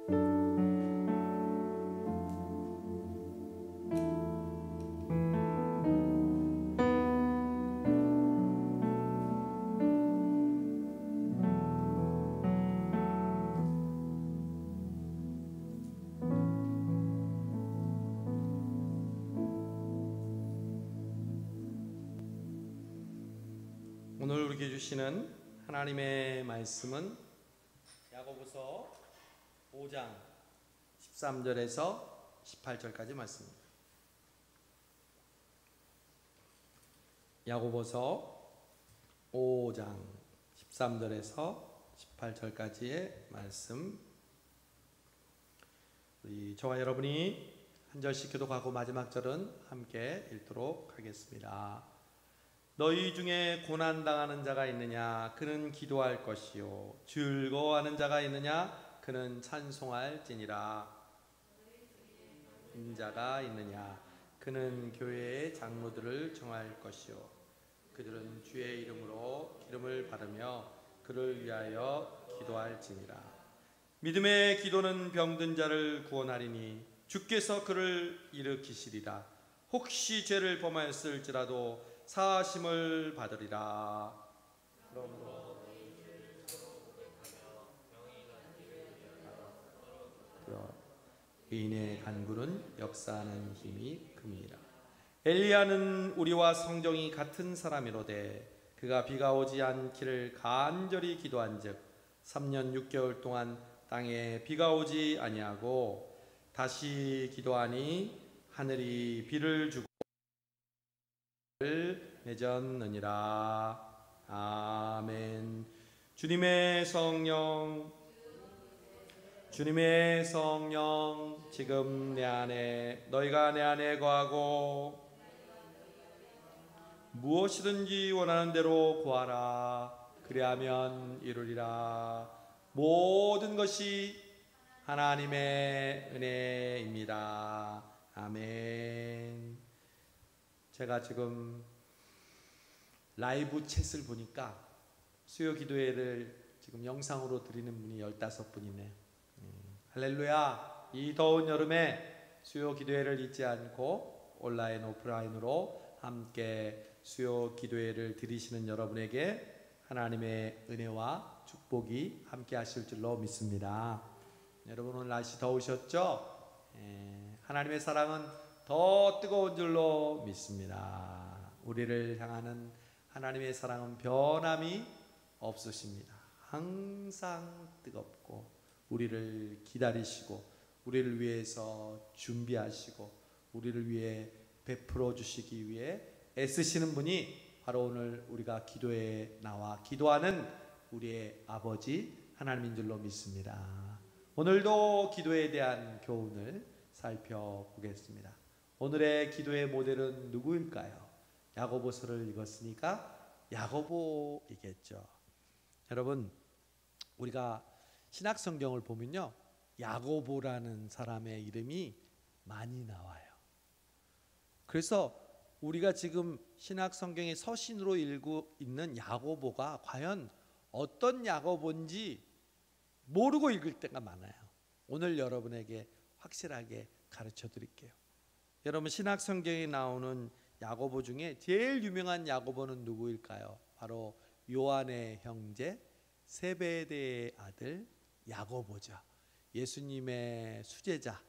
오늘 우리에게 주시는 하나님의 말씀은 야고보서 5장 13절에서 18절까지 말씀입니다. 야고보서 5장 13절에서 18절까지의 말씀, 우리 저와 여러분이 한 절씩 교독하고 마지막 절은 함께 읽도록 하겠습니다. 너희 중에 고난당하는 자가 있느냐? 그는 기도할 것이요. 즐거워하는 자가 있느냐? 그는 찬송할지니라. 인자가 있느냐? 그는 교회의 장로들을 정할 것이요. 그들은 주의 이름으로 기름을 바르며 그를 위하여 기도할지니라. 믿음의 기도는 병든 자를 구원하리니 주께서 그를 일으키시리라. 혹시 죄를 범하였을지라도 사하심을 받으리라. 그러므로 의인의 간구는 역사하는 힘이 큽니다. 엘리야는 우리와 성정이 같은 사람이로되 그가 비가 오지 않기를 간절히 기도한즉 3년 6개월 동안 땅에 비가 오지 아니하고 다시 기도하니 하늘이 비를 주고 맺었느니라. 아멘. 주님의 성령 지금 내 안에, 너희가 내 안에 거하고 무엇이든지 원하는 대로 구하라. 그리하면 이루리라. 모든 것이 하나님의 은혜입니다. 아멘. 제가 지금 라이브 챗을 보니까 수요 기도회를 지금 영상으로 드리는 분이 15분이네요. 할렐루야. 이 더운 여름에 수요 기도회를 잊지 않고 온라인 오프라인으로 함께 수요 기도회를 드리시는 여러분에게 하나님의 은혜와 축복이 함께 하실 줄로 믿습니다. 여러분, 오늘 날씨 더우셨죠? 하나님의 사랑은 더 뜨거운 줄로 믿습니다. 우리를 향하는 하나님의 사랑은 변함이 없으십니다. 항상 뜨겁고 우리를 기다리시고 우리를 위해서 준비하시고 우리를 위해 베풀어 주시기 위해 애쓰시는 분이 바로 오늘 우리가 기도에 나와 기도하는 우리의 아버지 하나님인 줄로 믿습니다. 오늘도 기도에 대한 교훈을 살펴보겠습니다. 오늘의 기도의 모델은 누구일까요? 야고보서를 읽었으니까 야고보이겠죠. 여러분, 우리가 신약 성경을 보면요, 야고보라는 사람의 이름이 많이 나와요. 그래서 우리가 지금 신약 성경의 서신으로 읽고 있는 야고보가 과연 어떤 야고보인지 모르고 읽을 때가 많아요. 오늘 여러분에게 확실하게 가르쳐 드릴게요. 여러분, 신약 성경에 나오는 야고보 중에 제일 유명한 야고보는 누구일까요? 바로 요한의 형제 세베대의 아들 야고보죠. 예수님의 수제자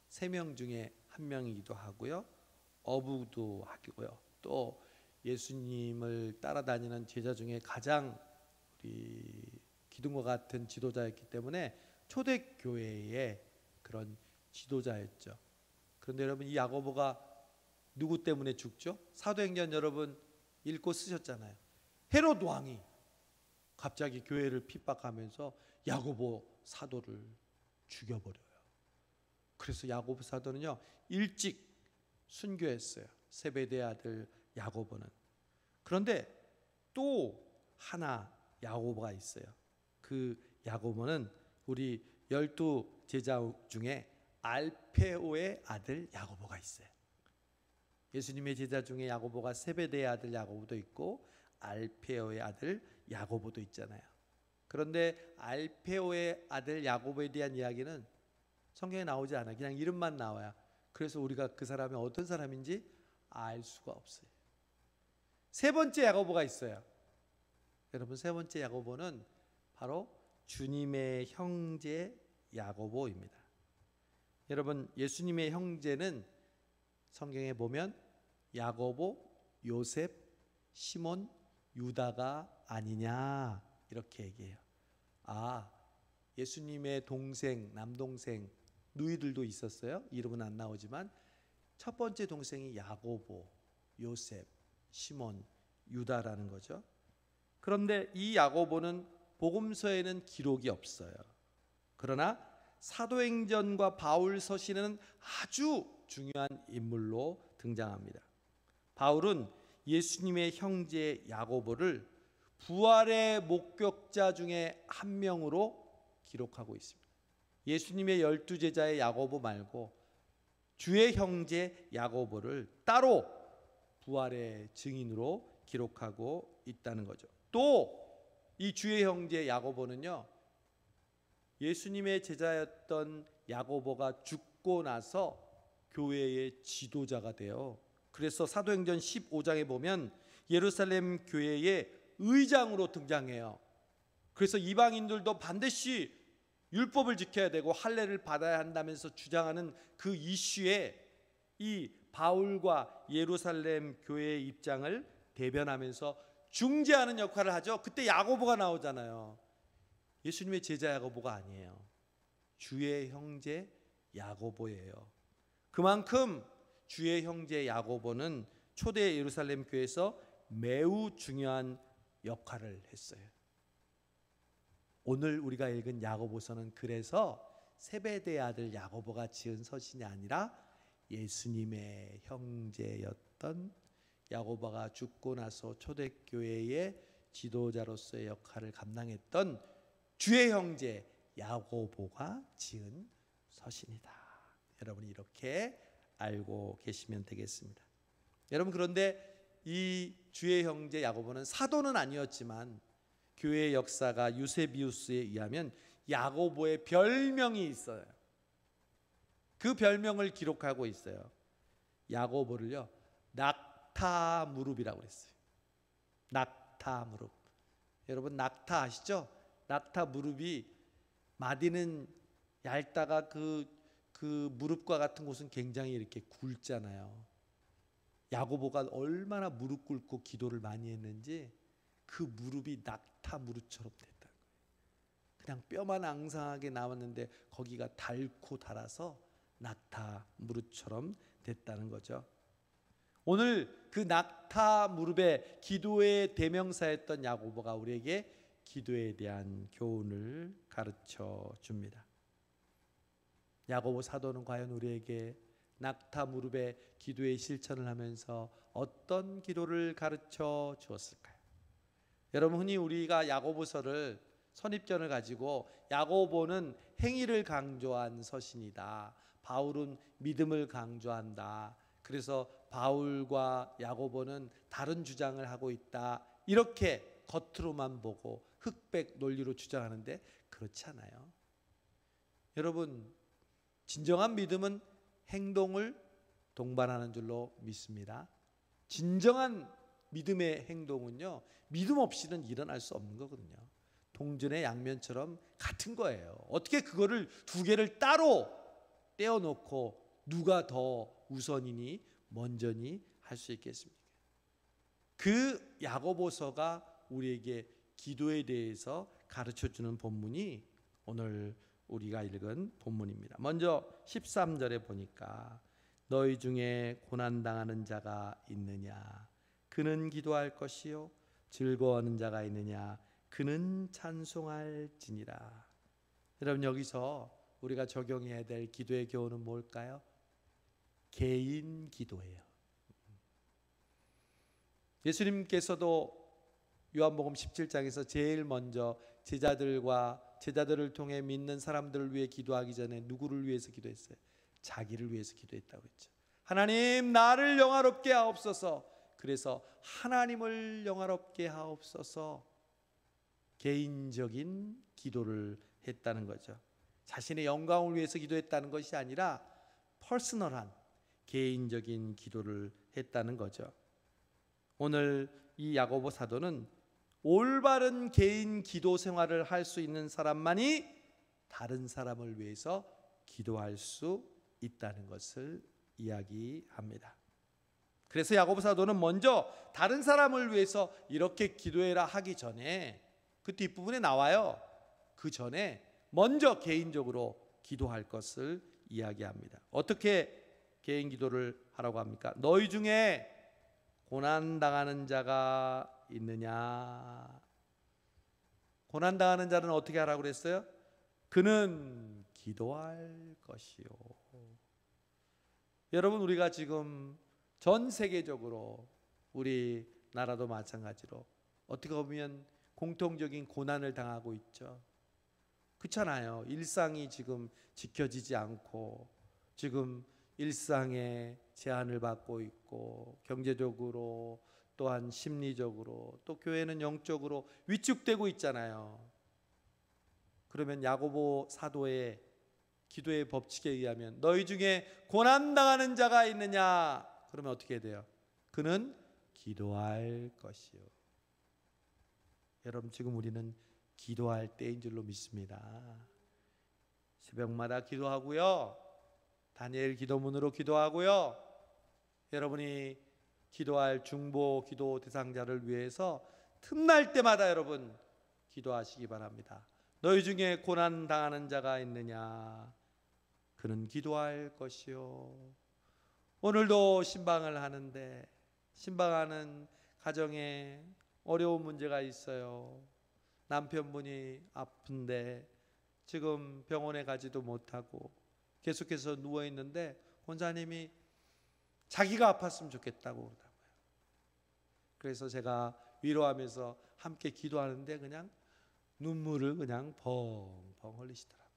3명 중에 한 명이기도 하고요, 어부도 하고요, 또 예수님을 따라다니는 제자 중에 가장 우리 기둥과 같은 지도자였기 때문에 초대교회의 그런 지도자였죠. 그런데 여러분, 이 야고보가 누구 때문에 죽죠? 사도행전 여러분 읽고 쓰셨잖아요. 헤롯 왕이 갑자기 교회를 핍박하면서 야고보 사도를 죽여버려요. 그래서 야고보 사도는요, 일찍 순교했어요. 세베대 아들 야고보는. 그런데 또 하나 야고보가 있어요. 그 야고보는 우리 12제자 중에 알페오의 아들 야고보가 있어요. 예수님의 제자 중에 야고보가 세베대의 아들 야고보도 있고 알페오의 아들 야고보도 있잖아요. 그런데 알페오의 아들 야고보에 대한 이야기는 성경에 나오지 않아요. 그냥 이름만 나와요. 그래서 우리가 그 사람이 어떤 사람인지 알 수가 없어요. 세 번째 야고보가 있어요. 여러분, 세 번째 야고보는 바로 주님의 형제 야고보입니다. 여러분, 예수님의 형제는 성경에 보면 야고보, 요셉, 시몬, 유다가 아니냐 이렇게 얘기해요. 예수님의 동생, 남동생, 누이들도 있었어요. 이름은 안 나오지만 첫 번째 동생이 야고보, 요셉, 시몬, 유다라는 거죠. 그런데 이 야고보는 복음서에는 기록이 없어요. 그러나 사도행전과 바울 서신에는 아주 중요한 인물로 등장합니다. 바울은 예수님의 형제 야고보를 부활의 목격자 중에 한 명으로 기록하고 있습니다. 예수님의 12제자의 야고보 말고 주의 형제 야고보를 따로 부활의 증인으로 기록하고 있다는 거죠. 또 이 주의 형제 야고보는요, 예수님의 제자였던 야고보가 죽고 나서 교회의 지도자가 돼요. 그래서 사도행전 15장에 보면 예루살렘 교회의 의장으로 등장해요. 그래서 이방인들도 반드시 율법을 지켜야 되고 할례를 받아야 한다면서 주장하는 그 이슈에 이 바울과 예루살렘 교회의 입장을 대변하면서 중재하는 역할을 하죠. 그때 야고보가 나오잖아요. 예수님의 제자 야고보가 아니에요. 주의 형제 야고보예요. 그만큼 주의 형제 야고보는 초대 예루살렘 교회에서 매우 중요한 역할을 했어요. 오늘 우리가 읽은 야고보서는 그래서 세베대의 아들 야고보가 지은 서신이 아니라 예수님의 형제였던 야고보가 죽고 나서 초대교회의 지도자로서의 역할을 감당했던 주의 형제 야고보가 지은 서신이다. 여러분이 이렇게 알고 계시면 되겠습니다. 여러분, 그런데 이 주의 형제 야고보는 사도는 아니었지만 교회의 역사가 유세비우스에 의하면 야고보의 별명이 있어요. 그 별명을 기록하고 있어요. 야고보를요, 낙타 무릎이라고 그랬어요. 낙타 무릎. 여러분, 낙타 아시죠? 낙타 무릎이 마디는 얇다가 그 무릎과 같은 곳은 굉장히 이렇게 굵잖아요. 야고보가 얼마나 무릎 꿇고 기도를 많이 했는지 그 무릎이 낙타 무릎처럼 됐다는 거예요. 그냥 뼈만 앙상하게 나왔는데 거기가 닳고 닳아서 낙타 무릎처럼 됐다는 거죠. 오늘 그 낙타 무릎의 기도의 대명사였던 야고보가 우리에게 기도에 대한 교훈을 가르쳐 줍니다. 야고보 사도는 과연 우리에게 낙타 무릎의 기도의 실천을 하면서 어떤 기도를 가르쳐 주었을까요? 여러분, 흔히 우리가 야고보서를 선입견을 가지고 야고보는 행위를 강조한 서신이다, 바울은 믿음을 강조한다, 그래서 바울과 야고보는 다른 주장을 하고 있다, 이렇게 겉으로만 보고 흑백 논리로 주장하는데 그렇지 않아요. 여러분, 진정한 믿음은 행동을 동반하는 줄로 믿습니다. 진정한 믿음의 행동은요, 믿음 없이는 일어날 수 없는 거거든요. 동전의 양면처럼 같은 거예요. 어떻게 그거를 두 개를 따로 떼어놓고 누가 더 우선이니 먼저니 할 수 있겠습니까? 그 야고보서가 우리에게 기도에 대해서 가르쳐주는 본문이 오늘 우리가 읽은 본문입니다. 먼저 13절에 보니까 너희 중에 고난당하는 자가 있느냐, 그는 기도할 것이요, 즐거워하는 자가 있느냐, 그는 찬송할지니라. 여러분, 여기서 우리가 적용해야 될 기도의 교훈은 뭘까요? 개인 기도예요. 예수님께서도 요한복음 17장에서 제일 먼저 제자들을 통해 믿는 사람들을 위해 기도하기 전에 누구를 위해서 기도했어요? 자기를 위해서 기도했다고 했죠. 하나님, 나를 영화롭게 하옵소서. 그래서 하나님을 영화롭게 하옵소서, 개인적인 기도를 했다는 거죠. 자신의 영광을 위해서 기도했다는 것이 아니라 퍼스널한 개인적인 기도를 했다는 거죠. 오늘 이 야고보 사도는 올바른 개인 기도 생활을 할 수 있는 사람만이 다른 사람을 위해서 기도할 수 있다는 것을 이야기합니다. 그래서 야고보 사도는 먼저 다른 사람을 위해서 이렇게 기도해라 하기 전에, 그 뒷부분에 나와요. 그 전에 먼저 개인적으로 기도할 것을 이야기합니다. 어떻게 개인 기도를 하라고 합니까? 너희 중에 고난당하는 자가 있느냐? 고난당하는 자는 어떻게 하라고 그랬어요? 그는 기도할 것이요. 여러분, 우리가 지금 전 세계적으로, 우리 나라도 마찬가지로 어떻게 보면 공통적인 고난을 당하고 있죠. 그렇잖아요. 일상이 지금 지켜지지 않고 지금 일상에 제한을 받고 있고, 경제적으로 또한 심리적으로, 또 교회는 영적으로 위축되고 있잖아요. 그러면 야고보 사도의 기도의 법칙에 의하면 너희 중에 고난당하는 자가 있느냐? 그러면 어떻게 돼요? 그는 기도할 것이요. 여러분, 지금 우리는 기도할 때인 줄로 믿습니다. 새벽마다 기도하고요, 다니엘 기도문으로 기도하고요, 여러분이 기도할 중보 기도 대상자를 위해서 틈날 때마다 여러분 기도하시기 바랍니다. 너희 중에 고난 당하는 자가 있느냐? 그는 기도할 것이요. 오늘도 신방을 하는데 신방하는 가정에 어려운 문제가 있어요. 남편분이 아픈데 지금 병원에 가지도 못하고 계속해서 누워 있는데 권사님이 자기가 아팠으면 좋겠다고 그러더라고요. 그래서 제가 위로하면서 함께 기도하는데 그냥 눈물을 그냥 펑펑 흘리시더라고요.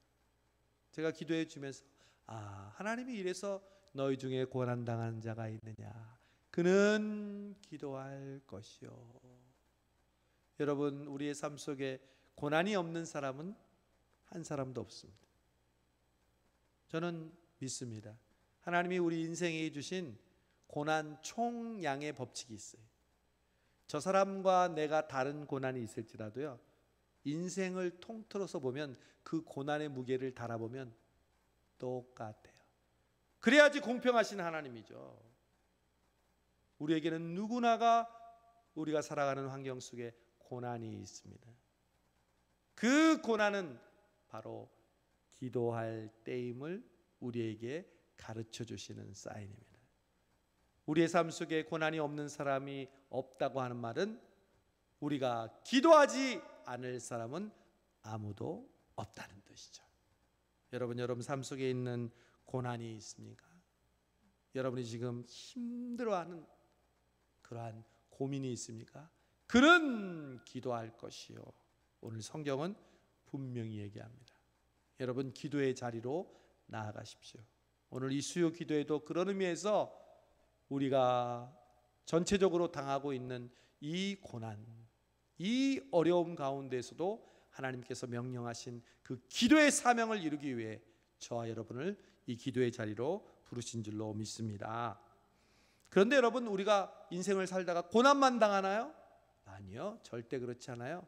제가 기도해 주면서 하나님이 이래서 너희 중에 고난당한 자가 있느냐? 그는 기도할 것이요. 여러분, 우리의 삶 속에 고난이 없는 사람은 한 사람도 없습니다. 저는 믿습니다. 하나님이 우리 인생에 주신 고난 총량의 법칙이 있어요. 저 사람과 내가 다른 고난이 있을지라도요, 인생을 통틀어서 보면 그 고난의 무게를 달아보면 똑같아요. 그래야지 공평하신 하나님이죠. 우리에게는 누구나가 우리가 살아가는 환경 속에 고난이 있습니다. 그 고난은 바로 기도할 때임을 우리에게 가르쳐 주시는 사인입니다. 우리의 삶 속에 고난이 없는 사람이 없다고 하는 말은 우리가 기도하지 않을 사람은 아무도 없다는 뜻이죠. 여러분 삶 속에 있는 고난이 있습니까? 여러분이 지금 힘들어하는 그러한 고민이 있습니까? 그는 기도할 것이요. 오늘 성경은 분명히 얘기합니다. 여러분, 기도의 자리로 나아가십시오. 오늘 이 수요 기도에도 그런 의미에서 우리가 전체적으로 당하고 있는 이 고난, 이 어려움 가운데서도 하나님께서 명령하신 그 기도의 사명을 이루기 위해 저와 여러분을 이 기도의 자리로 부르신 줄로 믿습니다. 그런데 여러분, 우리가 인생을 살다가 고난만 당하나요? 아니요, 절대 그렇지 않아요.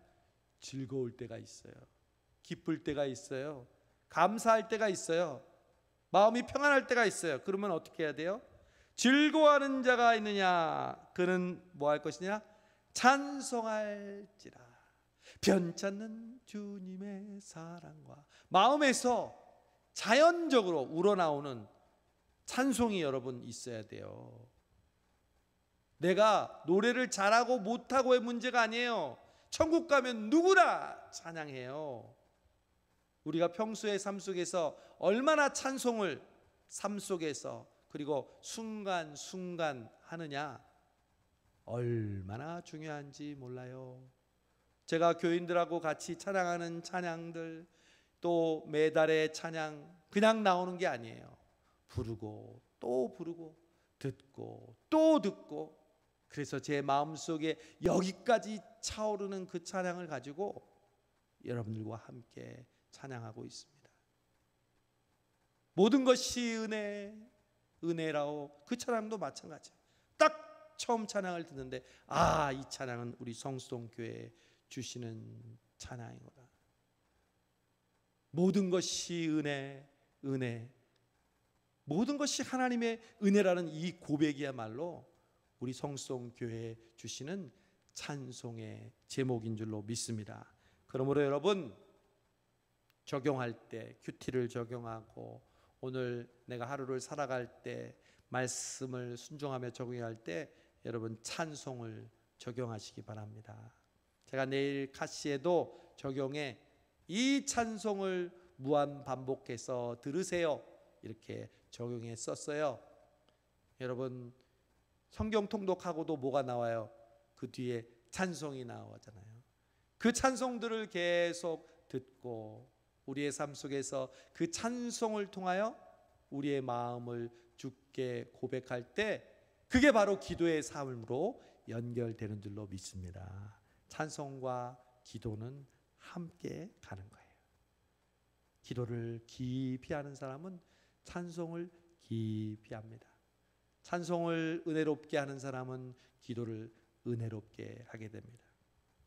즐거울 때가 있어요. 기쁠 때가 있어요. 감사할 때가 있어요. 마음이 평안할 때가 있어요. 그러면 어떻게 해야 돼요? 즐거워하는 자가 있느냐? 그는 뭐 할 것이냐? 찬송할지라. 변찮는 주님의 사랑과, 마음에서 자연적으로 우러나오는 찬송이 여러분 있어야 돼요. 내가 노래를 잘하고 못하고의 문제가 아니에요. 천국 가면 누구나 찬양해요. 우리가 평소의 삶 속에서 얼마나 찬송을 삶 속에서 그리고 순간순간 하느냐, 얼마나 중요한지 몰라요. 제가 교인들하고 같이 찬양하는 찬양들, 또 매달의 찬양 그냥 나오는 게 아니에요. 부르고 또 부르고 듣고 또 듣고, 그래서 제 마음속에 여기까지 차오르는 그 찬양을 가지고 여러분들과 함께 찬양하고 있습니다. 모든 것이 은혜라오. 그 찬양도 마찬가지예요. 딱 처음 찬양을 듣는데 이 찬양은 우리 성수동교회에 주시는 찬양이구나. 모든 것이 은혜. 모든 것이 하나님의 은혜라는 이 고백이야말로 우리 성수동교회에 주시는 찬송의 제목인 줄로 믿습니다. 그러므로 여러분, 적용할 때 큐티를 적용하고 오늘 내가 하루를 살아갈 때 말씀을 순종하며 적용할 때 여러분 찬송을 적용하시기 바랍니다. 제가 내일 카시에도 적용해 이 찬송을 무한 반복해서 들으세요 이렇게 적용해 썼어요. 여러분 성경 통독하고도 뭐가 나와요? 그 뒤에 찬송이 나오잖아요. 그 찬송들을 계속 듣고 우리의 삶 속에서 그 찬송을 통하여 우리의 마음을 주께 고백할 때 그게 바로 기도의 삶으로 연결되는 줄로 믿습니다. 찬송과 기도는 함께 가는 거예요. 기도를 깊이 하는 사람은 찬송을 깊이 합니다. 찬송을 은혜롭게 하는 사람은 기도를 은혜롭게 하게 됩니다.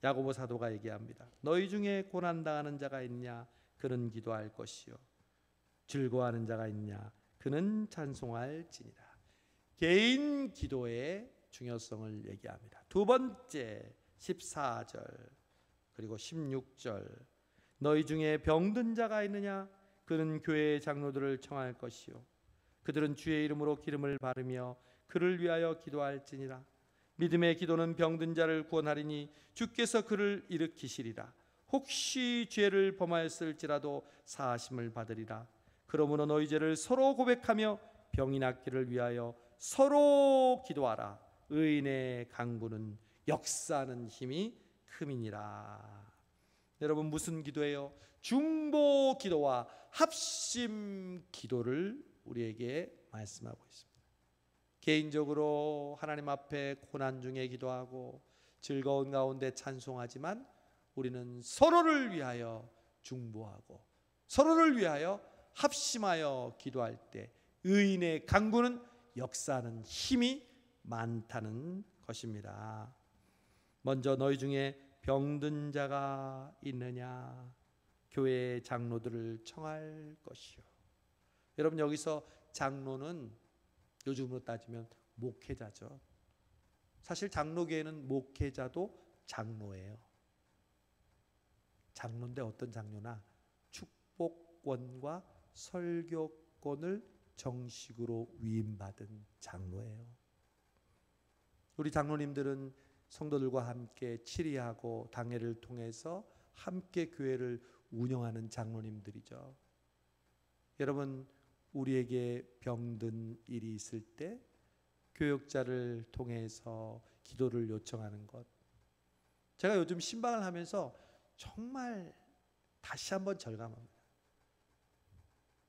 야고보 사도가 얘기합니다. 너희 중에 고난당하는 자가 있냐? 그는 기도할 것이요. 즐거워하는 자가 있냐? 그는 찬송할지니라. 개인 기도의 중요성을 얘기합니다. 두 번째 14절 그리고 16절 너희 중에 병든 자가 있느냐? 그는 교회의 장로들을 청할 것이요. 그들은 주의 이름으로 기름을 바르며 그를 위하여 기도할지니라. 믿음의 기도는 병든 자를 구원하리니 주께서 그를 일으키시리라. 혹시 죄를 범하였을지라도 사하심을 받으리라. 그러므로 너희 죄를 서로 고백하며 병이 낫기를 위하여 서로 기도하라. 의인의 강구는 역사하는 힘이 큼이니라. 여러분 무슨 기도예요? 중보 기도와 합심 기도를 우리에게 말씀하고 있습니다. 개인적으로 하나님 앞에 고난 중에 기도하고 즐거운 가운데 찬송하지만 우리는 서로를 위하여 중보하고 서로를 위하여 합심하여 기도할 때 의인의 간구는 역사하는 힘이 많다는 것입니다. 먼저 너희 중에 병든 자가 있느냐? 교회 장로들을 청할 것이요. 여러분 여기서 장로는 요즘으로 따지면 목회자죠. 사실 장로계에는 목회자도 장로예요. 장로인데 어떤 장로나 축복권과 설교권을 정식으로 위임받은 장로예요. 우리 장로님들은 성도들과 함께 치리하고 당회를 통해서 함께 교회를 운영하는 장로님들이죠. 여러분 우리에게 병든 일이 있을 때 교역자를 통해서 기도를 요청하는 것, 제가 요즘 신방을 하면서 정말 다시 한번 절감합니다.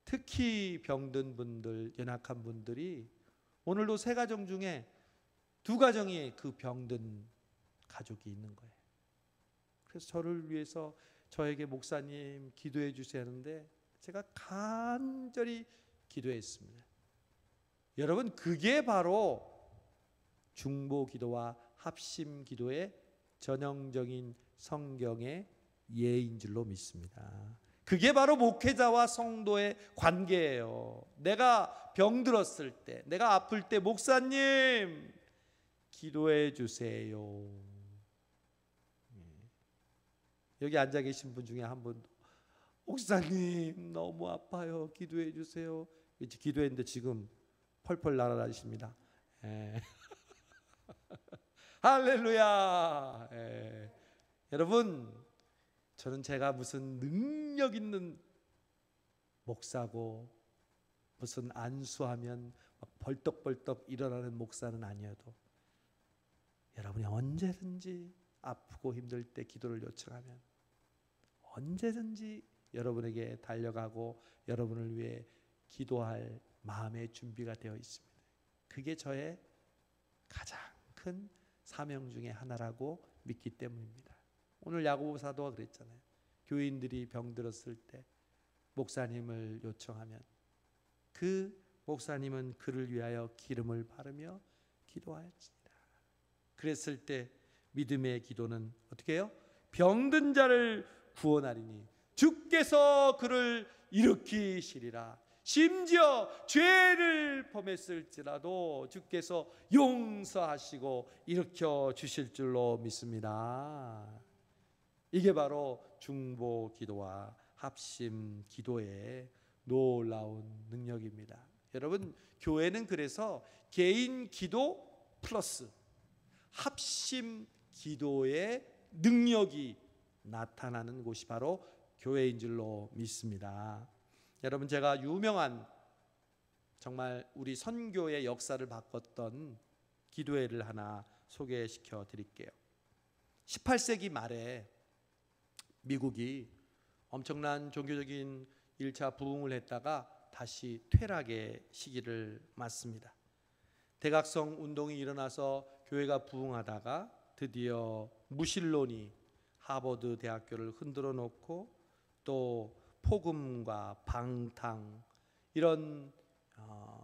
특히 병든 분들, 연약한 분들이 오늘도 세 가정 중에 두 가정이 그 병든 가족이 있는 거예요. 그래서 저를 위해서 저에게 목사님 기도해 주셔야 하는데 제가 간절히 기도했습니다. 여러분 그게 바로 중보 기도와 합심 기도의 전형적인 성경의 예인 줄로 믿습니다. 그게 바로 목회자와 성도의 관계예요. 내가 병들었을 때, 내가 아플 때 목사님 기도해 주세요. 여기 앉아 계신 분 중에 한 분도 목사님 너무 아파요 기도해 주세요. 기도했는데 지금 펄펄 날아다니십니다. 할렐루야. 여러분 저는 제가 무슨 능력 있는 목사고 무슨 안수하면 막 벌떡벌떡 일어나는 목사는 아니어도 여러분이 언제든지 아프고 힘들 때 기도를 요청하면 언제든지 여러분에게 달려가고 여러분을 위해 기도할 마음의 준비가 되어 있습니다. 그게 저의 가장 큰 사명 중에 하나라고 믿기 때문입니다. 오늘 야고보 사도가 그랬잖아요. 교인들이 병들었을 때 목사님을 요청하면 그 목사님은 그를 위하여 기름을 바르며 기도하였습니다. 그랬을 때 믿음의 기도는 어떻게 해요? 병든 자를 구원하리니 주께서 그를 일으키시리라. 심지어 죄를 범했을지라도 주께서 용서하시고 일으켜 주실 줄로 믿습니다. 이게 바로 중보 기도와 합심 기도의 놀라운 능력입니다. 여러분, 교회는 그래서 개인 기도 플러스 합심 기도의 능력이 나타나는 곳이 바로 교회인 줄로 믿습니다. 여러분, 제가 유명한 정말 우리 선교의 역사를 바꿨던 기도회를 하나 소개시켜 드릴게요. 18세기 말에 미국이 엄청난 종교적인 1차 부흥을 했다가 다시 퇴락의 시기를 맞습니다. 대각성 운동이 일어나서 교회가 부흥하다가 드디어 무신론이 하버드 대학교를 흔들어 놓고 또 폭음과 방탕, 이런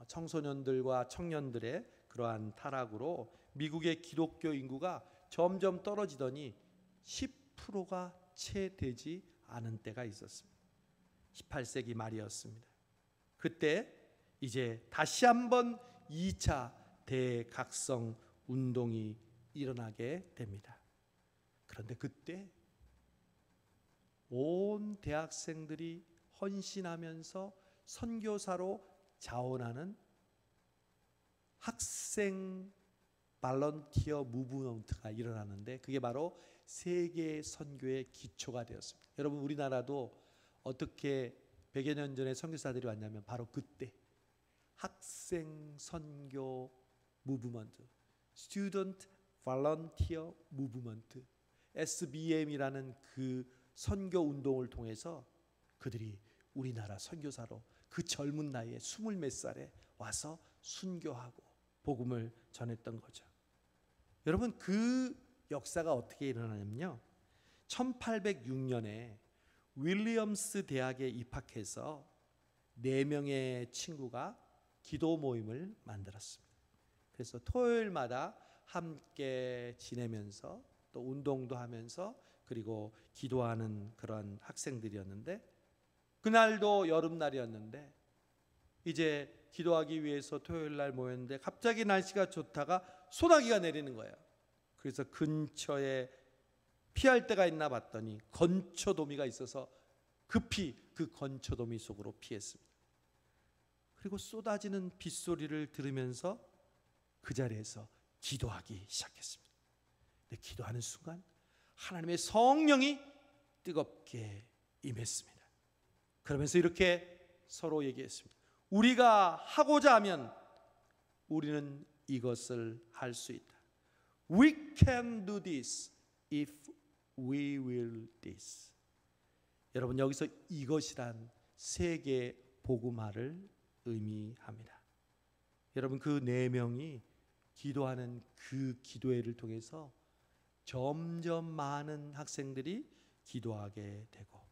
청소년들과 청년들의 그러한 타락으로 미국의 기독교 인구가 점점 떨어지더니 10%가 채 되지 않은 때가 있었습니다. 18세기 말이었습니다. 그때 이제 다시 한번 2차 대각성 운동이 일어나게 됩니다. 그런데 그때 온 대학생들이 헌신하면서 선교사로 자원하는 학생 발런티어 무브먼트가 일어나는데 그게 바로 세계 선교의 기초가 되었습니다. 여러분, 우리나라도 어떻게 100여 년 전에 선교사들이 왔냐면 바로 그때 학생 선교 무브먼트, 스튜던트 발런티어 무브먼트, SBM이라는 그 선교 운동을 통해서 그들이 우리나라 선교사로 그 젊은 나이에 20몇 살에 와서 순교하고 복음을 전했던 거죠. 여러분, 그 역사가 어떻게 일어나냐면요, 1806년에 윌리엄스 대학에 입학해서 4명의 친구가 기도 모임을 만들었습니다. 그래서 토요일마다 함께 지내면서 또 운동도 하면서 그리고 기도하는 그런 학생들이었는데, 그날도 여름날이었는데 이제 기도하기 위해서 토요일날 모였는데 갑자기 날씨가 좋다가 소나기가 내리는 거예요. 그래서 근처에 피할 데가 있나 봤더니 건초도미가 있어서 급히 그 건초도미 속으로 피했습니다. 그리고 쏟아지는 빗소리를 들으면서 그 자리에서 기도하기 시작했습니다. 근데 기도하는 순간 하나님의 성령이 뜨겁게 임했습니다. 그러면서 이렇게 서로 얘기했습니다. 우리가 하고자 하면 우리는 이것을 할 수 있다. We can do this if we will this. 여러분, 여기서 이것이란 세계 복음화를 의미합니다. 여러분, 그 4명이 기도하는 그 기도회를 통해서 점점 많은 학생들이 기도하게 되고,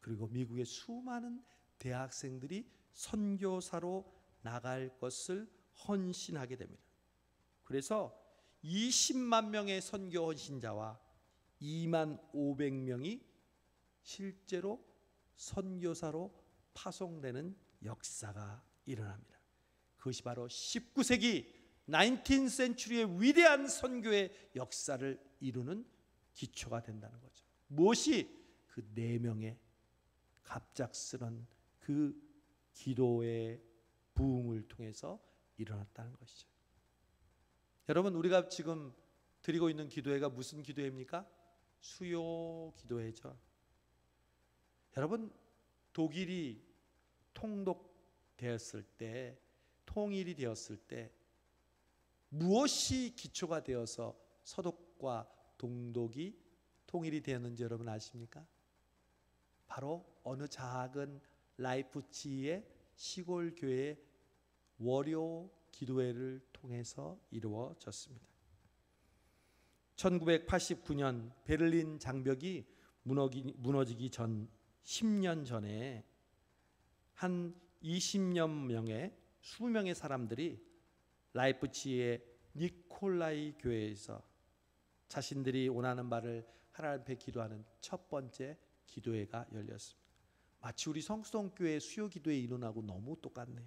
그리고 미국의 수많은 대학생들이 선교사로 나갈 것을 헌신하게 됩니다. 그래서 20만 명의 선교 헌신자와 2만 500명이 실제로 선교사로 파송되는 역사가 일어납니다. 그것이 바로 19세기 19th century의 위대한 선교의 역사를 이루는 기초가 된다는 거죠. 무엇이? 그 4명의 갑작스런 그 기도의 부흥을 통해서 일어났다는 것이죠. 여러분, 우리가 지금 드리고 있는 기도회가 무슨 기도회입니까? 수요 기도회죠. 여러분, 독일이 통독되었을 때, 통일이 되었을 때 무엇이 기초가 되어서 서독과 동독이 통일이 되었는지 여러분 아십니까? 바로 어느 작은 라이프치히의 시골 교회의 월요 기도회를 통해서 이루어졌습니다. 1989년 베를린 장벽이 무너지기 전 10년 전에 한 20여 명의 20명의 사람들이 라이프치히의 니콜라이 교회에서 자신들이 원하는 바를 하나님 앞에 기도하는 첫 번째 기도회가 열렸습니다. 마치 우리 성수동교회 수요 기도회 인원하고 너무 똑같네요.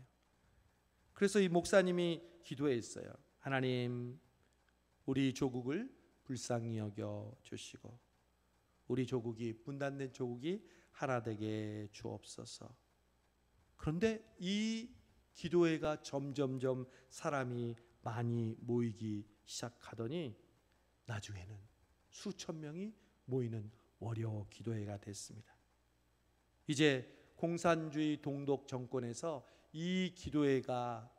그래서 이 목사님이 기도했어요. 하나님, 우리 조국을 불쌍히 여겨 주시고 우리 조국이 분단된 조국이 하나 되게 주옵소서. 그런데 이 기도회가 점점점 사람이 많이 모이기 시작하더니 나중에는 수천 명이 모이는 월요 기도회가 됐습니다. 이제 공산주의 동독 정권에서 이 기도회가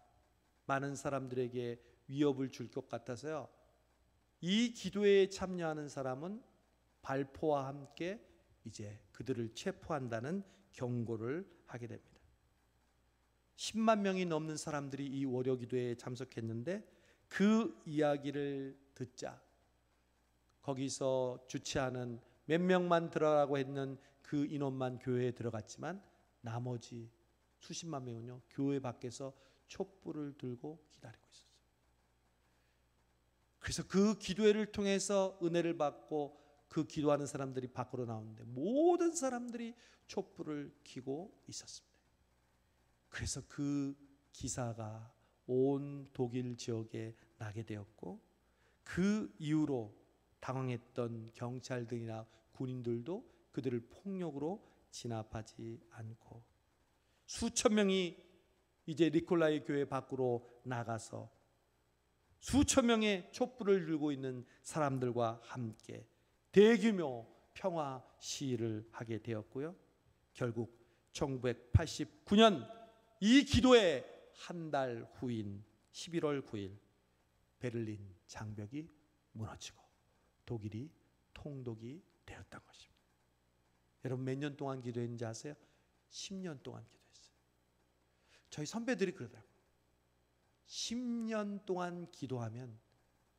많은 사람들에게 위협을 줄 것 같아서요, 이 기도회에 참여하는 사람은 발포와 함께 이제 그들을 체포한다는 경고를 하게 됩니다. 10만 명이 넘는 사람들이 이 월요 기도회에 참석했는데 그 이야기를 듣자 거기서 주최하는 몇 명만 들어가라고 했는 그 인원만 교회에 들어갔지만 나머지 수십만 명은요, 교회 밖에서 촛불을 들고 기다리고 있었어요. 그래서 그 기도회를 통해서 은혜를 받고 그 기도하는 사람들이 밖으로 나오는데 모든 사람들이 촛불을 켜고 있었습니다. 그래서 그 기사가 온 독일 지역에 나게 되었고 그 이후로 당황했던 경찰들이나 군인들도 그들을 폭력으로 진압하지 않고 수천 명이 이제 니콜라이 교회 밖으로 나가서 수천 명의 촛불을 들고 있는 사람들과 함께 대규모 평화 시위를 하게 되었고요. 결국 1989년 이 기도의 한 달 후인 11월 9일 베를린 장벽이 무너지고 독일이 통독이 되었던 것입니다. 여러분 몇 년 동안 기도했는지 아세요? 10년 동안 기도했어요. 저희 선배들이 그러더라고요. 10년 동안 기도하면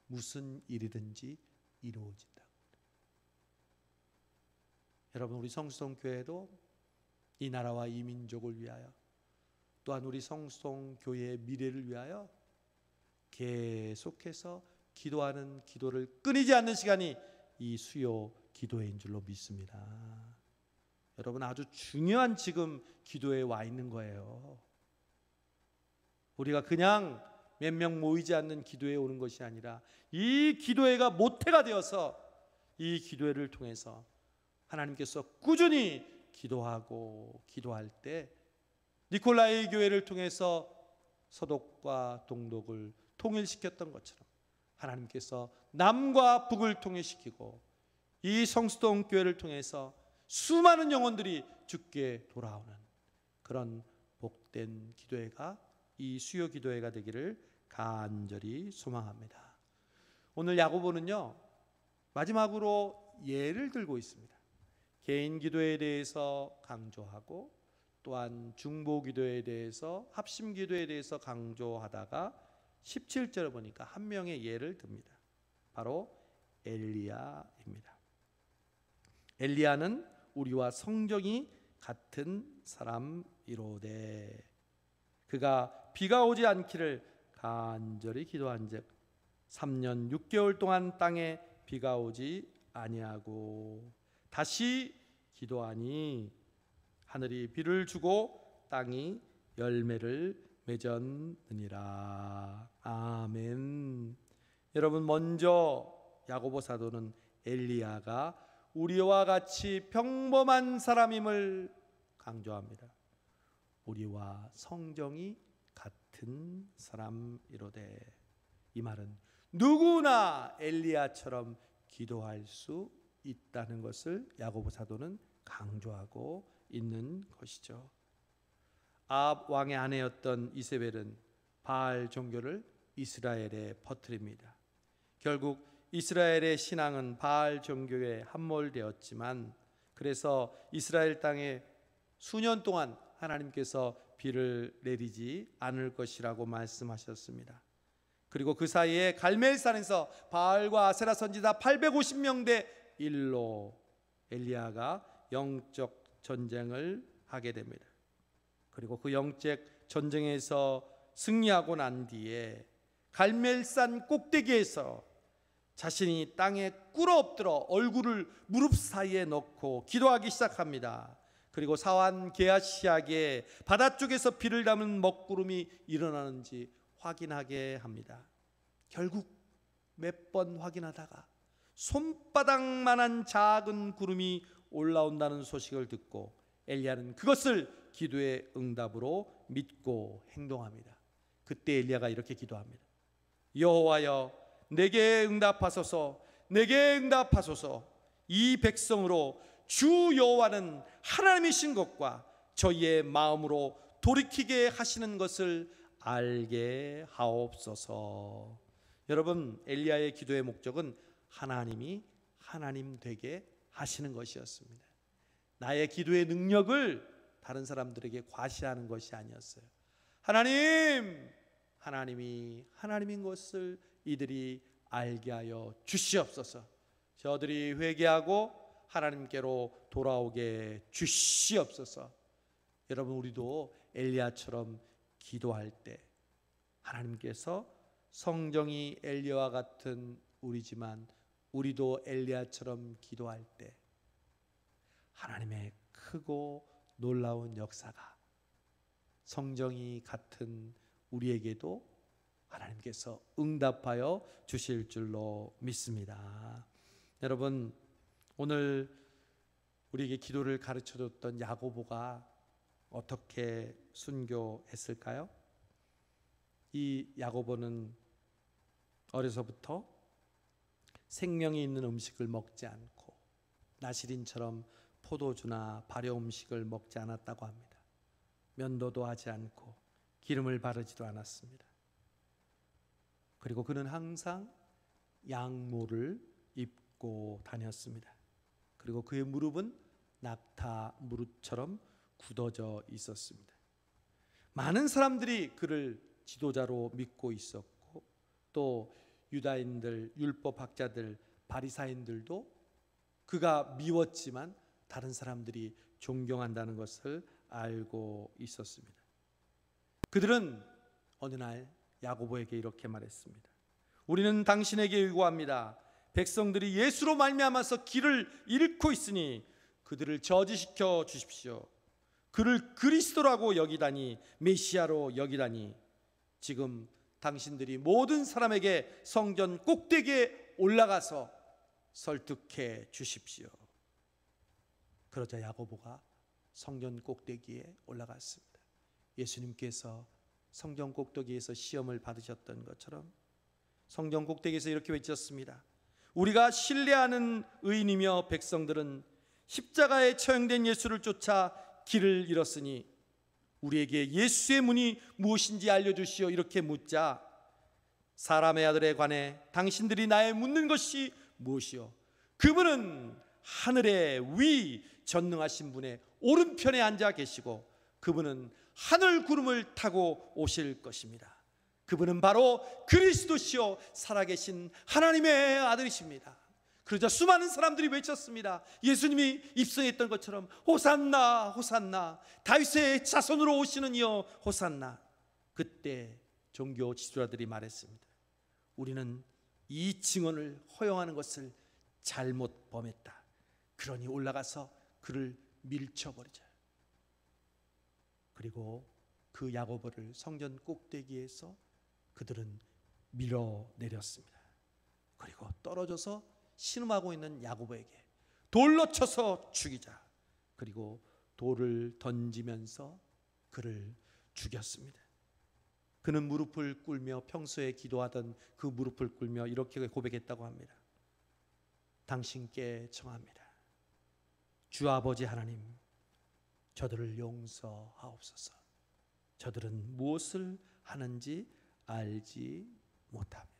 무슨 일이든지 이루어진다고. 여러분 우리 성수동교회도 이 나라와 이 민족을 위하여 또한 우리 성수동교회의 미래를 위하여 계속해서 기도하는 기도를 끊이지 않는 시간이 이 수요 기도회인 줄로 믿습니다. 여러분 아주 중요한 지금 기도회에 와 있는 거예요. 우리가 그냥 몇 명 모이지 않는 기도회에 오는 것이 아니라 이 기도회가 모태가 되어서 이 기도회를 통해서 하나님께서 꾸준히 기도하고 기도할 때 니콜라이 교회를 통해서 서독과 동독을 통일시켰던 것처럼 하나님께서 남과 북을 통일시키고 이 성수동 교회를 통해서 수많은 영혼들이 주께 돌아오는 그런 복된 기도회가 이 수요 기도회가 되기를 간절히 소망합니다. 오늘 야고보는요 마지막으로 예를 들고 있습니다. 개인 기도에 대해서 강조하고 또한 중보 기도에 대해서 합심 기도에 대해서 강조하다가 17절을 보니까 한 명의 예를 듭니다. 바로 엘리야입니다. 엘리야는 우리와 성정이 같은 사람이로되 그가 비가 오지 않기를 간절히 기도한즉 3년 6개월 동안 땅에 비가 오지 아니하고 다시 기도하니 하늘이 비를 주고 땅이 열매를 맺었느니라. 아멘. 여러분 먼저 야고보 사도는 엘리야가 우리와 같이 평범한 사람임을 강조합니다. 우리와 성정이 같은 사람이로되 이 말은 누구나 엘리야처럼 기도할 수 있다는 것을 야고보 사도는 강조하고 있는 것이죠. 아합 왕의 아내였던 이세벨은 바알 종교를 이스라엘에 퍼뜨립니다. 결국 이스라엘의 신앙은 바알 종교에 함몰되었지만 그래서 이스라엘 땅에 수년 동안 하나님께서 비를 내리지 않을 것이라고 말씀하셨습니다. 그리고 그 사이에 갈멜산에서 바알과 아세라 선지자 850명 대 1로 엘리야가 영적 전쟁을 하게 됩니다. 그리고 그 영적 전쟁에서 승리하고 난 뒤에 갈멜산 꼭대기에서 자신이 땅에 꿇어엎드려 얼굴을 무릎 사이에 넣고 기도하기 시작합니다. 그리고 사완 게하시아게 바다 쪽에서 비를 담은 먹구름이 일어나는지 확인하게 합니다. 결국 몇 번 확인하다가 손바닥만한 작은 구름이 올라온다는 소식을 듣고 엘리야는 그것을 기도의 응답으로 믿고 행동합니다. 그때 엘리야가 이렇게 기도합니다. 여호와여, 내게 응답하소서, 내게 응답하소서. 이 백성으로 주 여호와는 하나님이신 것과 저희의 마음으로 돌이키게 하시는 것을 알게 하옵소서. 여러분, 엘리야의 기도의 목적은 하나님이 하나님 되게 하시는 것이었습니다. 나의 기도의 능력을 다른 사람들에게 과시하는 것이 아니었어요. 하나님이 하나님인 것을 이들이 알게 하여 주시옵소서. 저들이 회개하고 하나님께로 돌아오게 주시옵소서. 여러분, 우리도 엘리야처럼 기도할 때 하나님께서 성정이 엘리야와 같은 우리지만 우리도 엘리야처럼 기도할 때 하나님의 크고 놀라운 역사가 성정이 같은 우리에게도 하나님께서 응답하여 주실 줄로 믿습니다. 여러분, 오늘 우리에게 기도를 가르쳐줬던 야고보가 어떻게 순교했을까요? 이 야고보는 어려서부터 생명이 있는 음식을 먹지 않고 나시린처럼 포도주나 발효 음식을 먹지 않았다고 합니다. 면도도 하지 않고 기름을 바르지도 않았습니다. 그리고 그는 항상 양모를 입고 다녔습니다. 그리고 그의 무릎은 낙타 무릎처럼 굳어져 있었습니다. 많은 사람들이 그를 지도자로 믿고 있었고 또 유다인들, 율법학자들, 바리사인들도 그가 미웠지만 다른 사람들이 존경한다는 것을 알고 있었습니다. 그들은 어느 날 야고보에게 이렇게 말했습니다. 우리는 당신에게 의고합니다. 백성들이 예수로 말미암아서 길을 잃고 있으니 그들을 저지시켜 주십시오. 그를 그리스도라고 여기다니, 메시아로 여기다니, 지금 당신들이 모든 사람에게 성전 꼭대기에 올라가서 설득해 주십시오. 그러자 야고보가 성전 꼭대기에 올라갔습니다. 예수님께서 성전 꼭대기에서 시험을 받으셨던 것처럼 성전 꼭대기에서 이렇게 외쳤습니다. 우리가 신뢰하는 의인이며 백성들은 십자가에 처형된 예수를 쫓아 길을 잃었으니 우리에게 예수의 문이 무엇인지 알려주시오. 이렇게 묻자 사람의 아들에 관해 당신들이 나에 묻는 것이 무엇이오? 그분은 하늘의 위 전능하신 분의 오른편에 앉아 계시고 그분은 하늘 구름을 타고 오실 것입니다. 그분은 바로 그리스도시요 살아계신 하나님의 아들이십니다. 그러자 수많은 사람들이 외쳤습니다. 예수님이 입성했던 것처럼 호산나 호산나, 다윗의 자손으로 오시는 이여 호산나. 그때 종교 지도자들이 말했습니다. 우리는 이 증언을 허용하는 것을 잘못 범했다. 그러니 올라가서 그를 밀쳐버리자. 그리고 그 야고보를 성전 꼭대기에서 그들은 밀어내렸습니다. 그리고 떨어져서 신음하고 있는 야고보에게 돌로 쳐서 죽이자. 그리고 돌을 던지면서 그를 죽였습니다. 그는 무릎을 꿇며 평소에 기도하던 그 무릎을 꿇며 이렇게 고백했다고 합니다. 당신께 청합니다. 주 아버지 하나님, 저들을 용서하옵소서. 저들은 무엇을 하는지 알지 못합니다.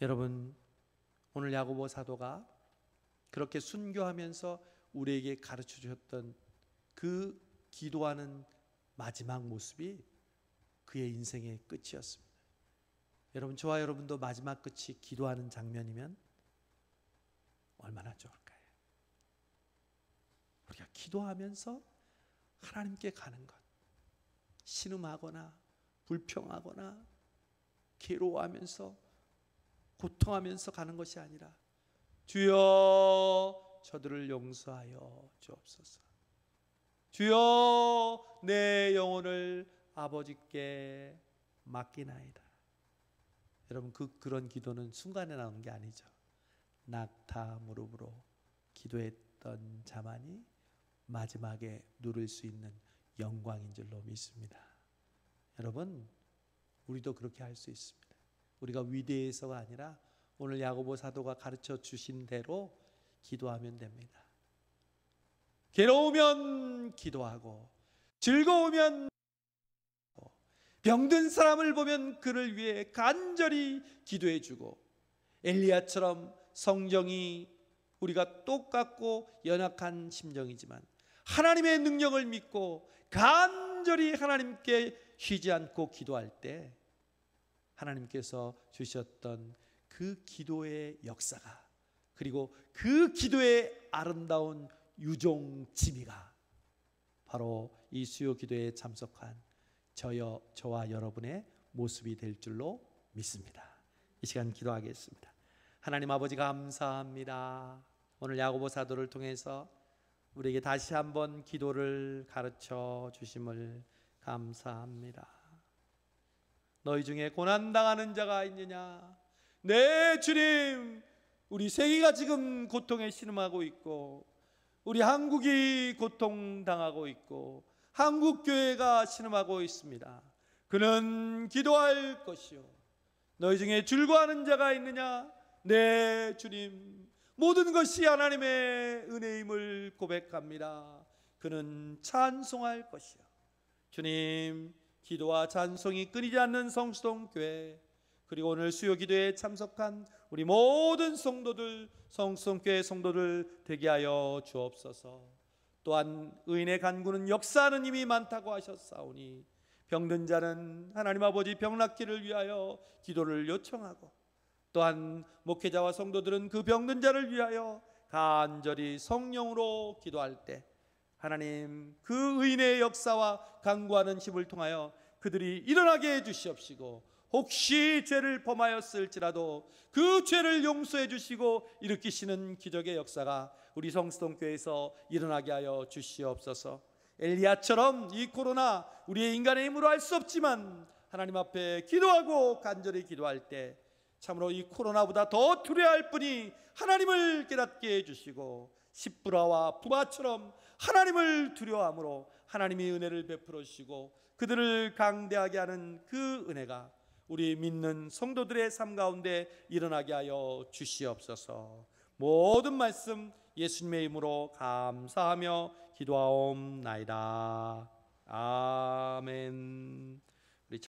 여러분, 오늘 야고보 사도가 그렇게 순교하면서 우리에게 가르쳐 주셨던 그 기도하는 마지막 모습이 그의 인생의 끝이었습니다. 여러분, 저와 여러분도 마지막 끝이 기도하는 장면이면 얼마나 좋을까요? 우리가 기도하면서 하나님께 가는 것, 신음하거나 불평하거나 괴로워하면서 고통하면서 가는 것이 아니라 주여 저들을 용서하여 주옵소서. 주여 내 영혼을 아버지께 맡기나이다. 여러분 그런 기도는 순간에 나오는 게 아니죠. 낙타 무릎으로 기도했던 자만이 마지막에 누릴 수 있는 영광인 줄로 믿습니다. 여러분 우리도 그렇게 할 수 있습니다. 우리가 위대해서가 아니라 오늘 야고보 사도가 가르쳐 주신 대로 기도하면 됩니다. 괴로우면 기도하고 즐거우면 병든 사람을 보면 그를 위해 간절히 기도해 주고 엘리야처럼 성정이 우리가 똑같고 연약한 심정이지만 하나님의 능력을 믿고 간절히 하나님께 쉬지 않고 기도할 때 하나님께서 주셨던 그 기도의 역사가, 그리고 그 기도의 아름다운 유종지미가 바로 이 수요 기도에 참석한 저와 여러분의 모습이 될 줄로 믿습니다. 이 시간 기도하겠습니다. 하나님 아버지 감사합니다. 오늘 야고보 사도를 통해서 우리에게 다시 한번 기도를 가르쳐 주심을 감사합니다. 너희 중에 고난당하는 자가 있느냐? 네 주님, 우리 세계가 지금 고통에 신음하고 있고 우리 한국이 고통당하고 있고 한국교회가 신음하고 있습니다. 그는 기도할 것이요, 너희 중에 줄거하는 자가 있느냐? 네 주님, 모든 것이 하나님의 은혜임을 고백합니다. 그는 찬송할 것이요. 주님, 기도와 찬송이 끊이지 않는 성수동교회, 그리고 오늘 수요 기도에 참석한 우리 모든 성도들, 성수동교회 성도들 되게 하여 주옵소서. 또한 의인의 간구는 역사하는 힘이 많다고 하셨사오니 병든 자는 하나님 아버지 병 낫기를 위하여 기도를 요청하고, 또한 목회자와 성도들은 그 병든 자를 위하여 간절히 성령으로 기도할 때 하나님 그 의인의 역사와 간구하는 힘을 통하여 그들이 일어나게 해주시옵시고, 혹시 죄를 범하였을지라도 그 죄를 용서해 주시고 일으키시는 기적의 역사가 우리 성수동교회에서 일어나게 하여 주시옵소서. 엘리야처럼 이 코로나 우리의 인간의 힘으로 할 수 없지만 하나님 앞에 기도하고 간절히 기도할 때 참으로 이 코로나보다 더 두려워할 분이 하나님을 깨닫게 해주시고, 십부라와 부바처럼 하나님을 두려워함으로 하나님이 은혜를 베풀어 주시고 그들을 강대하게 하는 그 은혜가 우리 믿는 성도들의 삶 가운데 일어나게 하여 주시옵소서. 모든 말씀 예수님의 이름으로 감사하며 기도하옵나이다. 아멘.